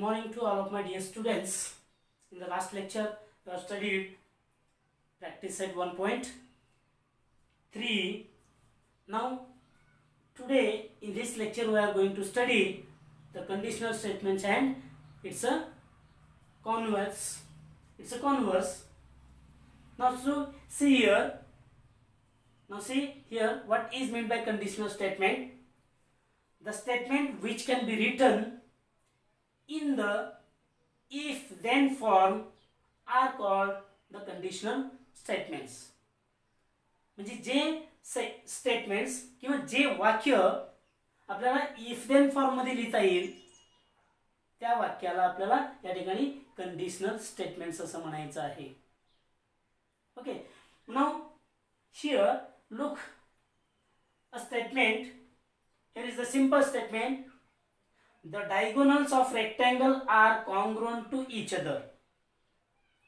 morning to all of my dear students. In the last lecture, we have studied practice set 1.3. Now, today in this lecture, we are going to study the conditional statements and it's a converse. Now, see here what is meant by conditional statement. The statement which can be written in the if then form are called the conditional statements. म्हणजे जे statements किंवा जे वाक्य आपल्याला if then form मध्ये लिहिता येईल त्या वाक्याला आपल्याला या ठिकाणी कंडिशनल स्टेटमेंट्स असं म्हणायचं आहे. Okay, now here look a statement. Here is the simple statement. The diagonals of rectangle are congruent to each other.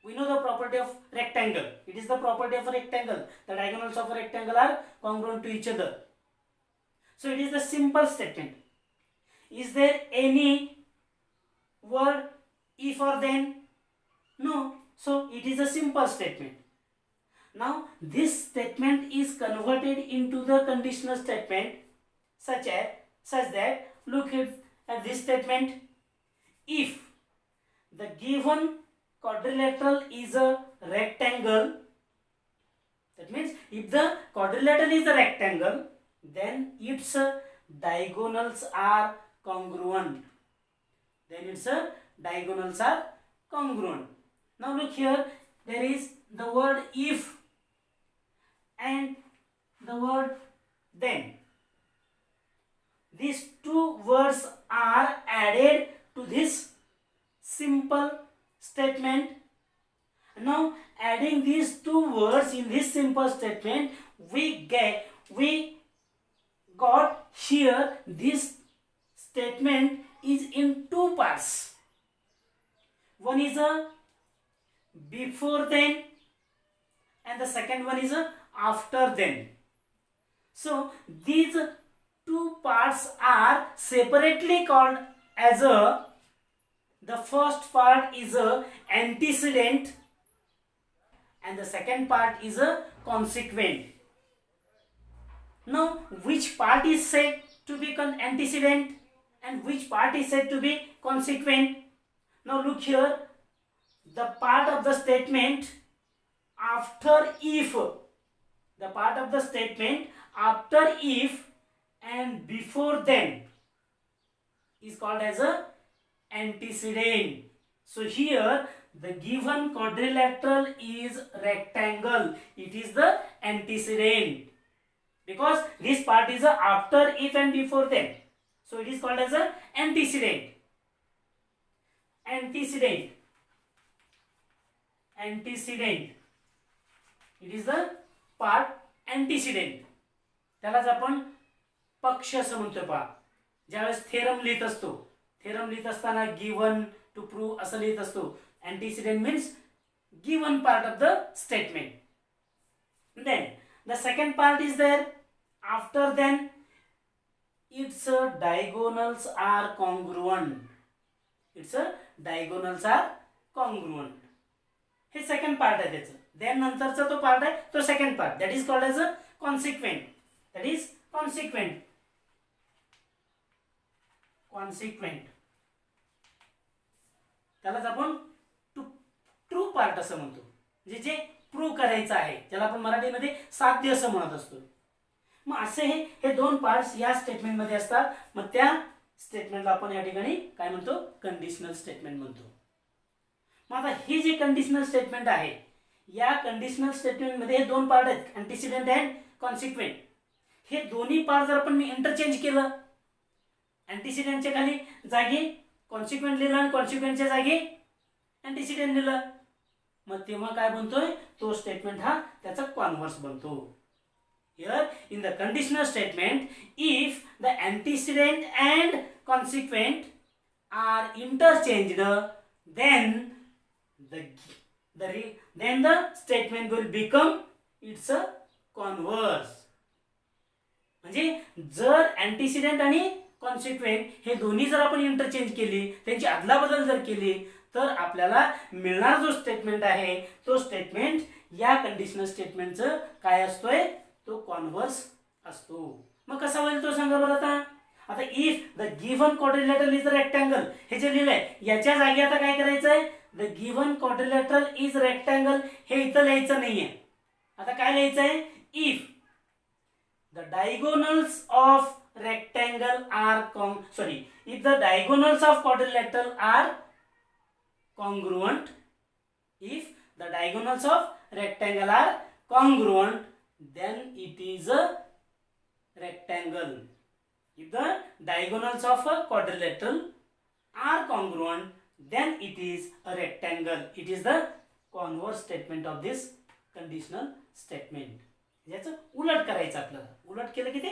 We know the property of rectangle. It is the property of a rectangle. The diagonals of a rectangle are congruent to each other. So it is the simple statement. Is there any word if or then? No. So it is a simple statement. Now this statement is converted into the conditional statement such that look at this statement. If the given quadrilateral is a rectangle, that means if the quadrilateral is a rectangle, then its diagonals are congruent. Now look here, there is the word if and the word then. These two words are added to this simple statement. Now adding these two words in this simple statement, we got here this statement is in two parts. One is a before then and the second one is a after then. So these two parts are separately called as the first part is a antecedent and the second part is a consequent. Now which part is said to be antecedent and which part is said to be consequent? Now look here, the part of the statement after if, the part of the statement after if and before then is called as a antecedent. So here the given quadrilateral is rectangle, it is the antecedent because this part is a after if and before then, so it is called as a antecedent. It is the part antecedent. त्यालाच आपण पक्ष असं म्हणतो. पहा, ज्यावेळेस theorem लिहित असतो, theorem लिहित असताना गिवन टू प्रूव्ह असं लिहित असतो. Antecedent means given part of the statement. Then the second part is there after then its diagonals are congruent. हे सेकंड पार्ट आहे त्याचं. देन नंतरचा तो पार्ट आहे तो second part, that is called as a consequent. त्यालाच आपण true part असं म्हणतो, म्हणजे जे प्रूव्ह करायचं आहे, ज्याला आपण मराठीमध्ये साध्य असं म्हणत असतो. मग असे हे दोन पार्ट्स या स्टेटमेंट मध्ये असतात. मग त्या स्टेटमेंटला आपण या ठिकाणी काय म्हणतो? कंडिशनल स्टेटमेंट म्हणतो. मग आता हे जे कंडिशनल स्टेटमेंट आहे, या कंडिशनल स्टेटमेंट मध्ये हे दोन पार्ट आहेत, अँटीसिडेंट अँड कॉन्सिक्वेंट. हे दोन्ही पार्ट जर आपण मी इंटरचेंज केलं, अँटीसिडेंटच्या खाली जागी कॉन्सिक्वेंट लिहिलं आणि कॉन्सिक्वेंटच्या जागी अँटीसिडेंट लिहिलं, मग तेव्हा काय बनतोय? तो स्टेटमेंट हा त्याचा कॉन्व्हर्स बनतो. Here in the conditional statement, if the antecedent and consequent are interchanged, then the statement will become its a converse. म्हणजे जर अँटीसिडेंट आणि कॉन्सिक्वेंट हे दोन्ही जर आपण इंटरचेंज केली, त्यांची अदलाबदल जर केली, तर आपल्याला मिळणार जो स्टेटमेंट आहे तो स्टेटमेंट या कंडिशनल स्टेटमेंटचं काय असतोय, तो कॉन्व्हर्स असतो. मग कसा होईल तो सांगा बरं आता. आता if the given quadrilateral is rectangle, हे जे लिहिलंय याच्या जागी आता काय करायचंय, the given quadrilateral is rectangle हे इथं लिहायचं नाहीये. आता काय लिहायचंय, if the diagonals of rectangle are if the diagonals of quadrilateral are congruent, if the diagonals of rectangle are congruent, then it is a rectangle. If the diagonals of a quadrilateral are congruent, then it is a rectangle. It is the converse statement of this conditional statement. याचं उलट करायचं आपल्याला, उलट केलं की ते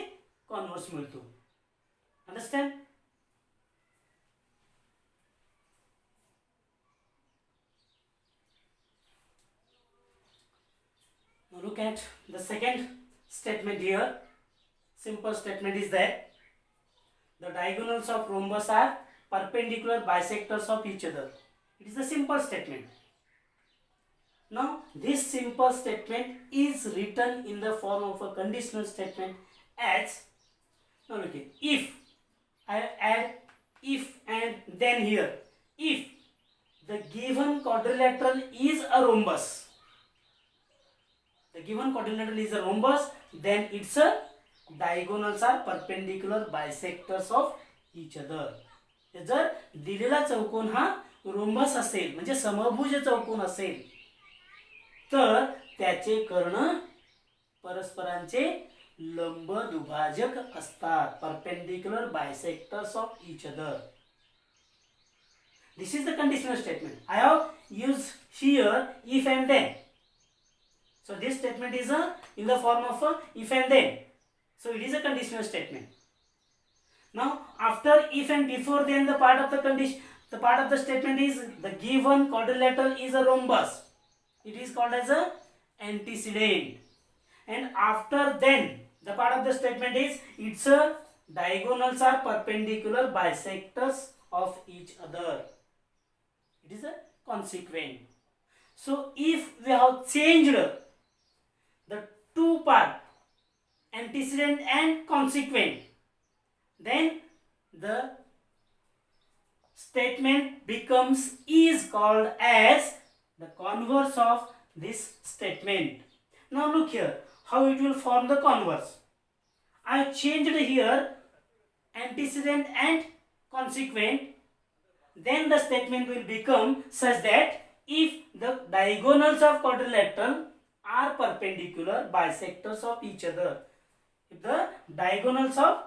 converse मिळतो. Understand. Now look at the second statement here. Simple statement is that the diagonals of rhombus are perpendicular bisectors of each other. It is a simple statement. Now this simple statement is written in the form of a conditional statement as, now look at, if I add if and then here, if the given quadrilateral is a rhombus, the given quadrilateral is a rhombus, then its diagonals are perpendicular bisectors of each other. जर दिलेला चौकोन हा rhombus असेल म्हणजे समभुज चौकोन असेल तर त्याचे कर्ण परस्परांचे लंब दुभाजक असतात. Perpendicular bisectors of each other. This is the conditional statement. I have used here if and then. So this statement is in the form of if and then. So it is a conditional statement. Now after if and before then, the part of the condition, the part of the statement is the given quadrilateral is a rhombus. It is called as a antecedent. And after then, the part of the statement is its diagonals are perpendicular bisectors of each other. It is a consequent. So if we have changed the two part, antecedent and consequent, then the statement becomes is called as the converse of this statement. Now look here how it will form the converse. I have changed here antecedent and consequent. Then the statement will become such that if the diagonals of quadrilateral are perpendicular bisectors of each other, if the diagonals of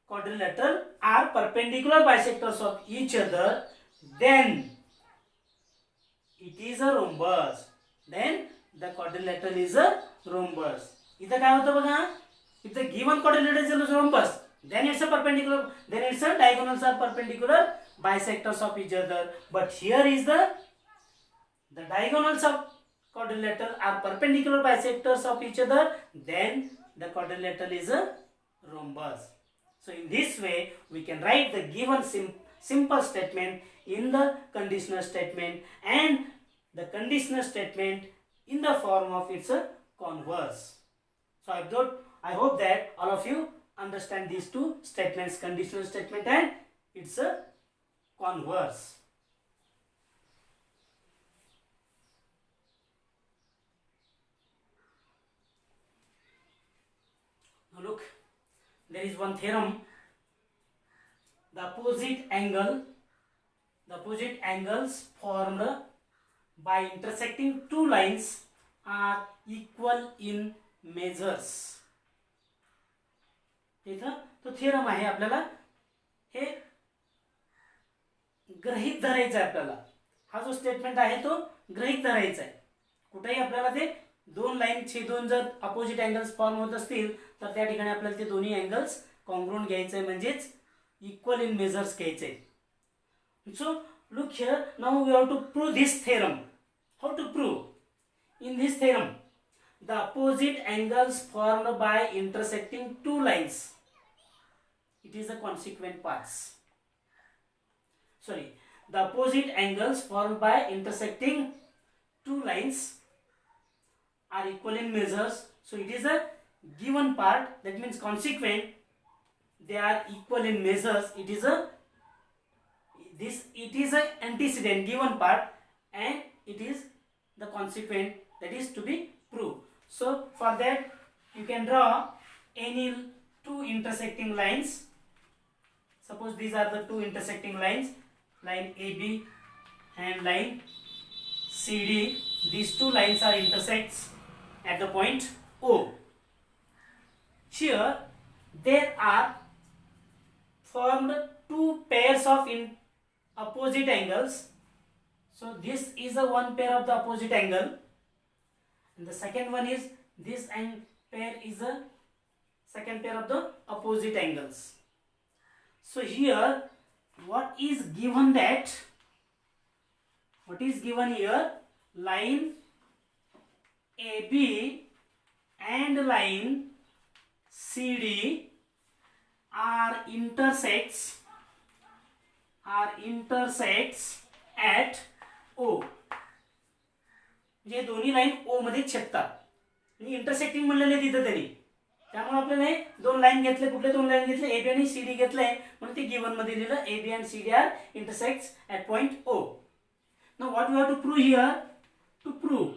quadrilateral are perpendicular bisectors of each other, then it is a rhombus. Then the quadrilateral is a rhombus. इथं काय होतं बघा, if the given quadrilateral is a rhombus, then it's a perpendicular, then it's a diagonals are perpendicular bisectors of each other. But here is the diagonals of quadrilateral are perpendicular bisectors of each other, then the quadrilateral is a rhombus. So in this way we can write the given simple statement in the conditional statement and the conditional statement in the form of its converse. So I hope that all of you understand these two statements, conditional statement and its converse. Now look, there is one theorem. The opposite angles formed by intersecting two lines are equal in measures. इथं तो theorem आहे, आपल्याला हे गृहीत धरायचं आहे. आपल्याला हा जो स्टेटमेंट आहे तो गृहीत धरायचा आहे. कुठेही आपल्याला ते दोन लाईन छेदून जर अपोजिट अँगल्स फॉर्म होत असतील तर त्या ठिकाणी आपल्याला ते दोन्ही अँगल्स कॉन्ग्रुएंट घ्यायचे म्हणजेच इक्वल इन मेजर्स घ्यायचे. सो look here, now we have to prove this theorem. How to prove? In this theorem, the opposite angles formed by intersecting two lines it is the consequent paths. Sorry, the opposite angles formed by intersecting two lines are equal in measures. So it is a given part, that means consequent, they are equal in measures. It is a antecedent given part, and it is the consequent that is to be proved. So for that you can draw any two intersecting lines. Suppose these are the two intersecting lines, line AB and line CD. These two lines are intersects at the point O. Here there are formed two pairs of opposite angles. So this is a one pair of the opposite angle, and the second one is this, and pair is a second pair of the opposite angles. So here what is given here, line AB and line CD are intersects at O. म्हणजे दोन्ही line O मध्ये छेदतात आणि intersecting म्हणलेले तिथं तरी, त्यामुळे आपल्याला हे दोन line घेतले. कुठले दोन लाईन घेतले? AB आणि CD घेतले, म्हणून ते गिवन मध्ये लिहिलं AB and CD are intersects at point O. Now what we have to prove here? To prove,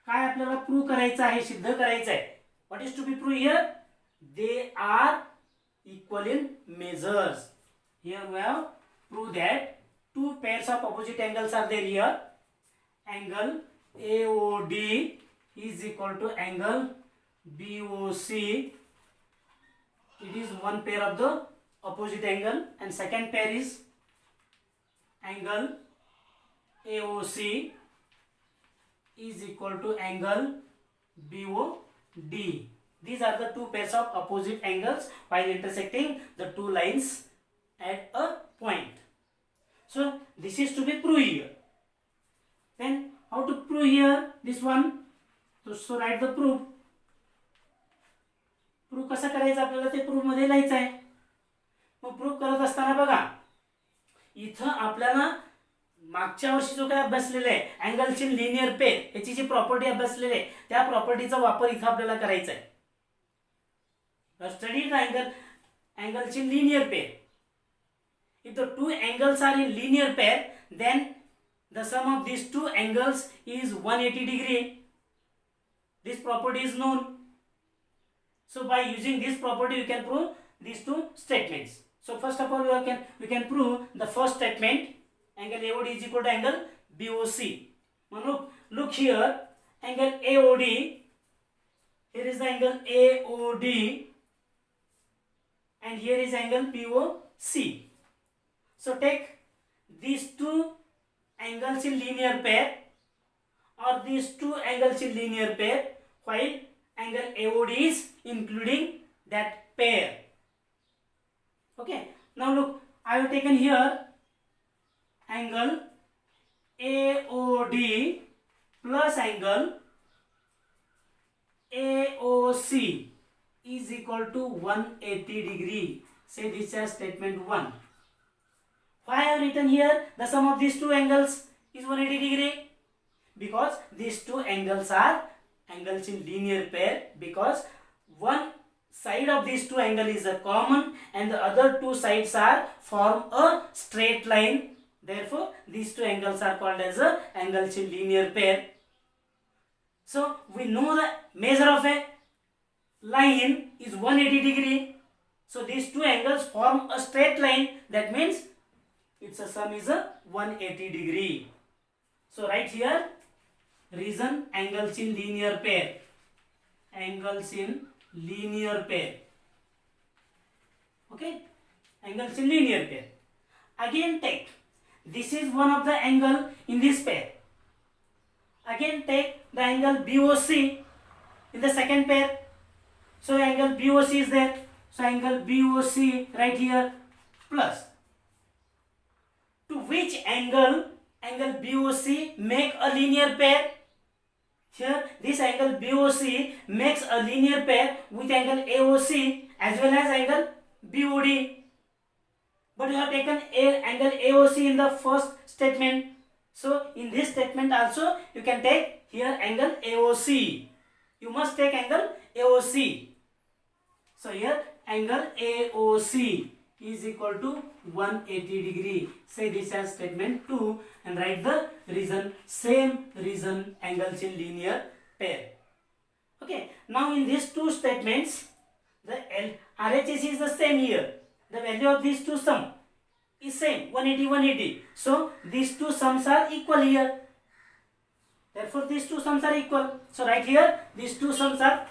काय आपल्याला प्रूव्ह करायचं आहे, सिद्ध करायचं आहे. What is to be proved here? They are equal in measures. Here we have proved that two pairs of opposite angles are there here. Angle AOD is equal to angle BOC. It is one pair of the opposite angle, and second pair is angle AOC is equal to angle BOD. These are the two pairs of opposite angles while intersecting the two lines at a point. So this is to be proved here. Then how to prove here this one? So write the proof. Proof कसा करायचा आपल्याला ते proof मध्ये लिहायचं आहे. मग proof करत असताना बघा, इथं आपल्याला मागच्या वर्षी जो काय अभ्यासलेला आहे अँगलची लिनियर पेर, याची जी प्रॉपर्टी अभ्यासलेली आहे त्या प्रॉपर्टीचा वापर इथं आपल्याला करायचा आहे. Study the angle in linear pair. If the two angles are in linear pair, then the sum of these two angles is 180 degree. This property is known. So by using this property you can prove these two statements. So first of all we can prove the first statement, angle AOD is equal to angle BOC. Now look here, angle AOD, here is the angle AOD and here is angle BOC. So take these two angles in linear pair or these two angles in linear pair while angle AOD is including that pair. Okay, now look, I have taken here angle AOD plus angle AOC is equal to 180 degree. Say this as statement 1. Why I have written here the sum of these two angles is 180 degree? Because these two angles are angles in linear pair, because one side of these two angles is a common and the other two sides are form a straight line. Therefore these two angles are called as a angles in linear pair. So we know the measure of a line is 180 degree. So these two angles form a straight line, that means its sum is a 180 degree. So right here, reason angles in linear pair. Angles in linear pair. Okay, angles in linear pair. Again take, this is one of the angle in this pair. Again take the angle BOC in the second pair. So angle BOC is there. So angle BOC right here plus. To which angle BOC make a linear pair? Here this angle BOC makes a linear pair with angle AOC as well as angle BOD. But you have taken angle AOC in the first statement. So in this statement also you can take here angle AOC. You must take angle AOC. So here angle AOC is equal to 180 degree. Say this as statement 2 and write the reason. Same reason, angles in linear pair. Okay. Now in these two statements, the RHS is the same here. The value of these two sum is same, 180, 180. So these two sums are equal here. Therefore these two sums are equal. So right here these two sums are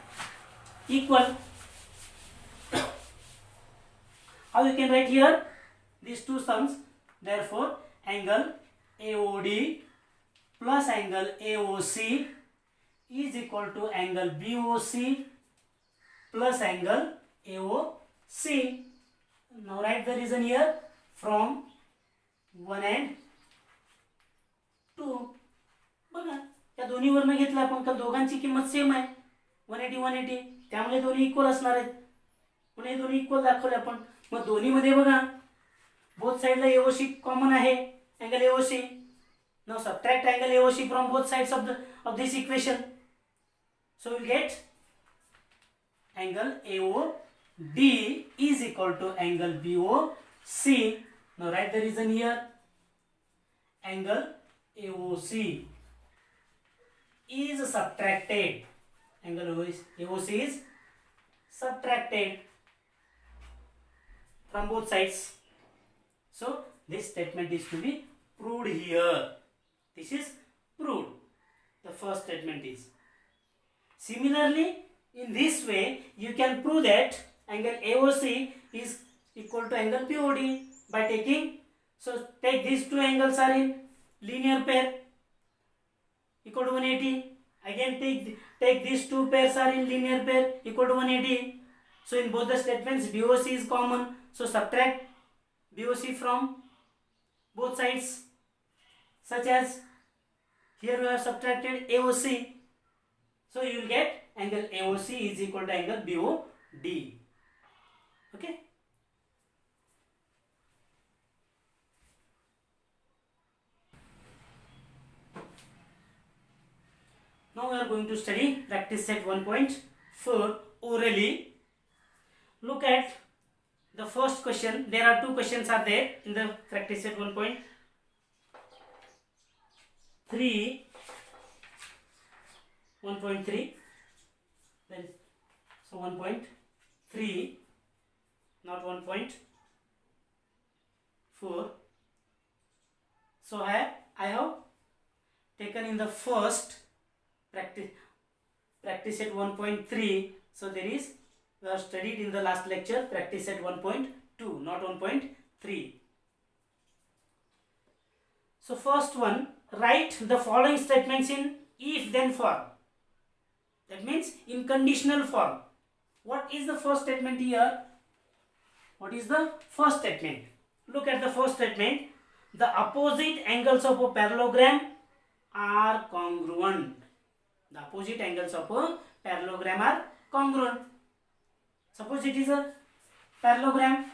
equal. How you can write here these two sums? Therefore angle AOD plus angle AOC is equal to angle BOC plus angle AOC. Now write the reason here from 1 and 2. बघा या दोन्हीवरनं घेतलं आपण तर दोघांची किंमत same आहे 180 180 त्यामुळे दोन्ही इक्वल असणार आहेत. म्हणून हे दोन्ही इक्वल दाखवले आपण. मग दोन्ही मध्ये बघा बोथ साइडला AOC कॉमन आहे angle AOC. Now subtract angle AOC from both sides of this equation. So we get angle AOD is equal to angle BOC. Now write the reason here. Angle AOC is subtracted. Angle AOC is subtracted from both sides. So this statement is to be proved here. This is proved. The first statement is. Similarly, in this way, you can prove that angle AOC is equal to angle BOD by taking, so take these two angles are in linear pair equal to 180. Again take these two pairs are in linear pair equal to 180. So in both the statements BOC is common. So subtract BOC from both sides, such as here we have subtracted AOC. So you will get angle AOC is equal to angle BOD. Okay. Now we are going to study practice set 1.4 orally. Look at the first question. There are two questions are there in the practice set 1.3. Then so 1.3, not 1.4. So I have taken in the first practice at 1.3. So there is, we have studied in the last lecture practice at 1.2, not 1.3. So first one, write the following statements in if then form. That means in conditional form. What is the first statement here? What is the first statement? Look at the first statement. The opposite angles of a parallelogram are congruent. The opposite angles of a parallelogram are congruent. Suppose it is a parallelogram.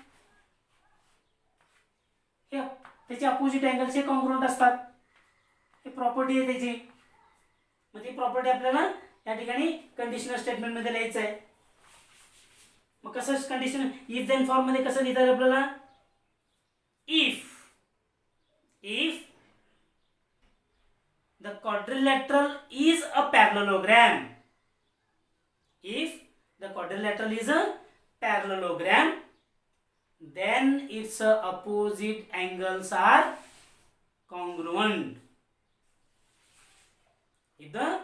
Here, त्याचे opposite angles हे congruent असतात. हे property आहे त्याची. मग ती property आपल्याला या ठिकाणी conditional statement मध्ये लिहायचं आहे. मग कसं कंडिशनल इफ देन फॉर्म मध्ये कसं लिहितात आपल्याला? if the quadrilateral is a parallelogram, if the quadrilateral is a parallelogram, then its opposite angles are congruent. If the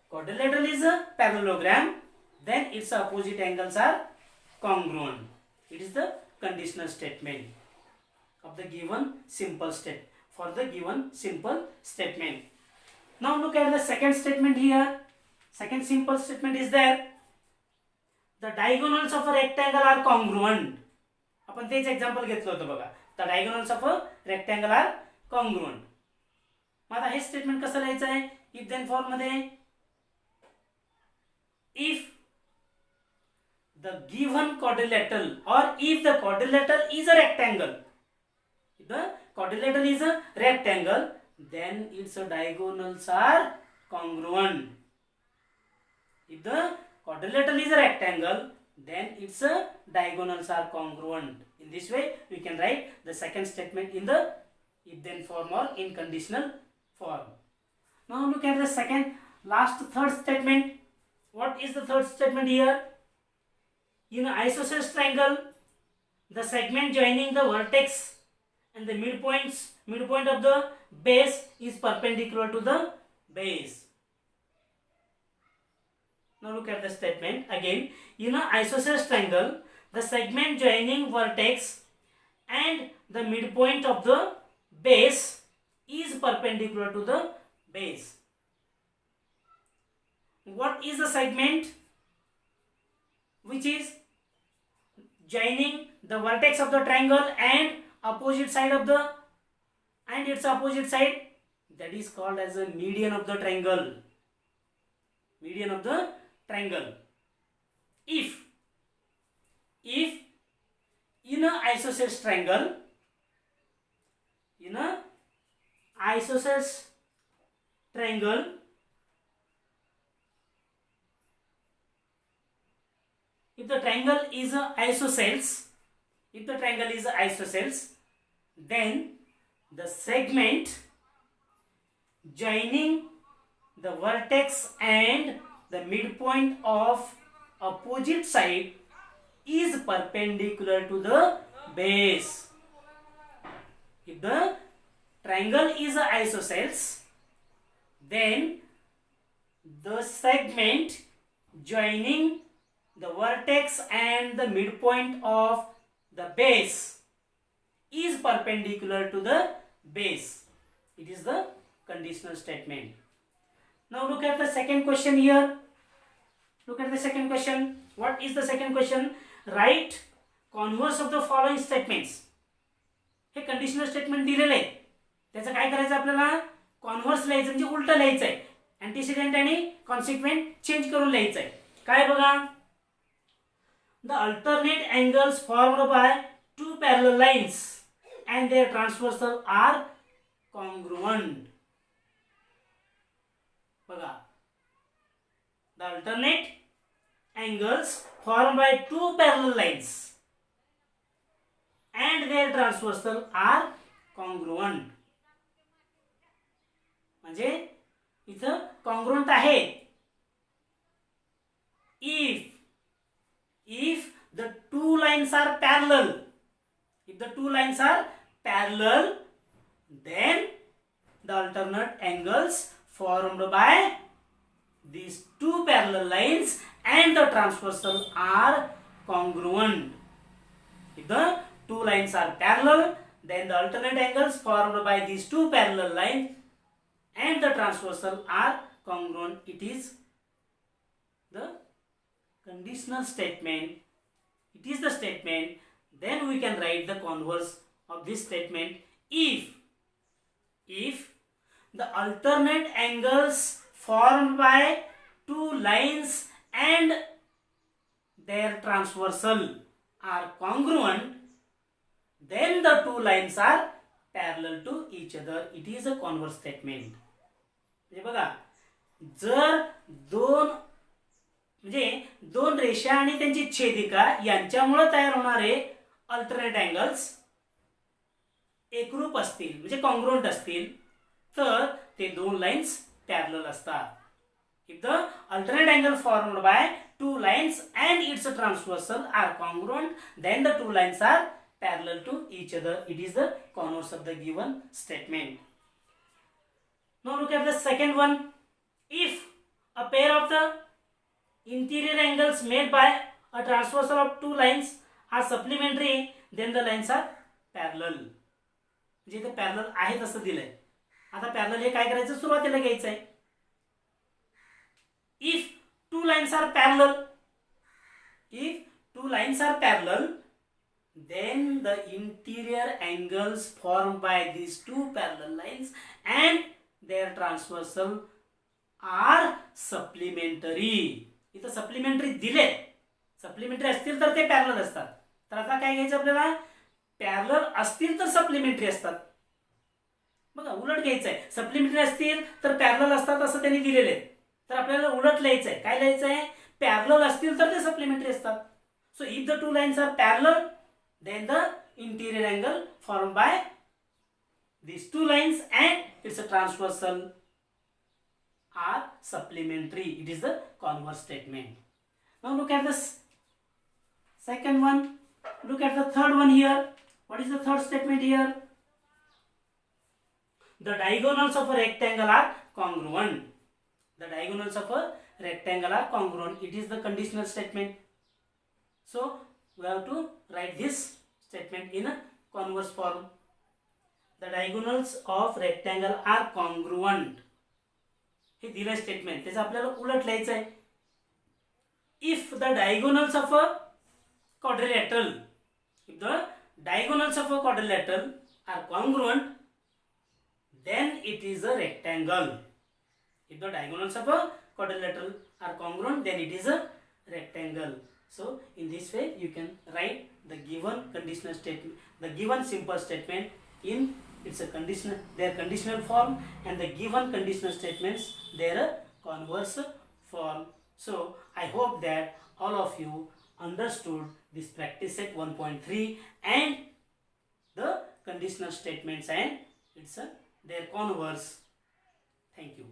quadrilateral is a parallelogram, then its opposite angles are congruent. It is the conditional statement of the given simple state, for the given simple statement. Now look at the second statement here. Second simple statement is there. The diagonals of a rectangle are congruent. आपण तेच example घेतलं होतं बघा. The diagonals of a rectangle are congruent. मग आता हे statement कसं लिहायचं आहे if then form मध्ये? If the given quadrilateral, or if the quadrilateral is a rectangle, if the quadrilateral is a rectangle, then its diagonals are congruent. If the quadrilateral is a rectangle, then its diagonals are congruent. In this way, we can write the second statement in the if-then form or in conditional form. Now look at the third statement. What is the third statement here? In an isosceles triangle, the segment joining the vertex and the midpoint of the base is perpendicular to the base. Now look at the statement again. In an isosceles triangle, the segment joining vertex and the midpoint of the base is perpendicular to the base. What is the segment which is joining the vertex of the triangle and opposite side of the its opposite side? That is called as a median of the triangle. Median of the triangle. If in a isosceles triangle, if the triangle is isosceles, then the segment joining the vertex and the midpoint of opposite side is perpendicular to the base. If the triangle is isosceles, then the segment joining the vertex and the midpoint of the base is perpendicular to the base. It is the conditional statement. Now look at the second question here. Look at the second question. What is the second question? Write converse of the following statements. हे conditional statement दिलेलं आहे. त्याचं काय करायचं आपल्याला? Converse लिहायचं, म्हणजे उलट लिहायचं आहे. अँटीसिडेंट आणि कॉन्सिक्वेंट चेंज करून लिहायचं आहे. काय बघा? The alternate angles formed by two parallel lines and their transversal are congruent. बघा. The alternate angles formed by two parallel lines and their transversal are congruent. म्हणजे इथं congruent आहे. If the two lines are parallel, then the alternate angles formed by these two parallel lines and the transversal are congruent. If the two lines are parallel, then the alternate angles formed by these two parallel lines and the transversal are congruent. It is the conditional statement. It is the statement. Then we can write the converse of this statement. If the alternate angles formed by two lines and their transversal are congruent, then the two lines are parallel to each other. It is a converse statement. म्हणजे बघा, जर दोन रेषा आणि त्यांची छेदिका यांच्यामुळे तयार होणारे अल्टरनेट अँगल्स एकरूप असतील, म्हणजे कॉन्ग्रुएंट असतील, तर ते दोन लाईन्स पॅरलल असतात. If the alternate angle formed by two lines and its transversal are congruent, then the two lines are parallel to each other. It is the converse of the given statement. Now look at the second one. If a pair of the interior angles made by a transversal of two lines are supplementary, then the lines are parallel. म्हणजे इथे parallel आहे तसं दिलंय. आता parallel हे काय करायचं, सुरुवातीला घ्यायचं आहे. If two lines are parallel, then the interior angles formed by these two parallel lines and their transversal are supplementary. इथं supplementary दिले. सप्लिमेंटरी असतील तर ते पॅरलल असतात. तर आता काय घ्यायचं आपल्याला, पॅरलल असतील तर सप्लिमेंटरी असतात. बघा उलट घ्यायचं आहे, सप्लिमेंटरी असतील तर पॅरलल असतात असं त्यांनी दिलेले आहे. तर आपल्याला उलट लिहायचं आहे. काय लिहायचं आहे, पॅरलल असतील तर ते सप्लिमेंटरी असतात. So if the two lines are parallel then the interior angle formed by these two lines and its transversal are supplementary. It is the converse statement. Now look at this second one. Look at the third one here. What is the third statement here? The diagonals of a rectangle are congruent. The diagonals of a rectangle are congruent. It is the conditional statement. So we have to write this statement in a converse form. The diagonals of rectangle are congruent. हे दिलं statement, त्याचं आपल्याला उलट लिहायचं आहे. If the diagonals of a quadrilateral, if the diagonals of a quadrilateral are congruent, then it is a rectangle. If the diagonals of a quadrilateral are congruent, then it is a rectangle. So in this way you can write the given conditional statement, the given simple statement in its a conditional, their conditional form, and the given conditional statements their converse form. So I hope that all of you understood this practice set 1.3 and the conditional statements and its their converse. Thank you.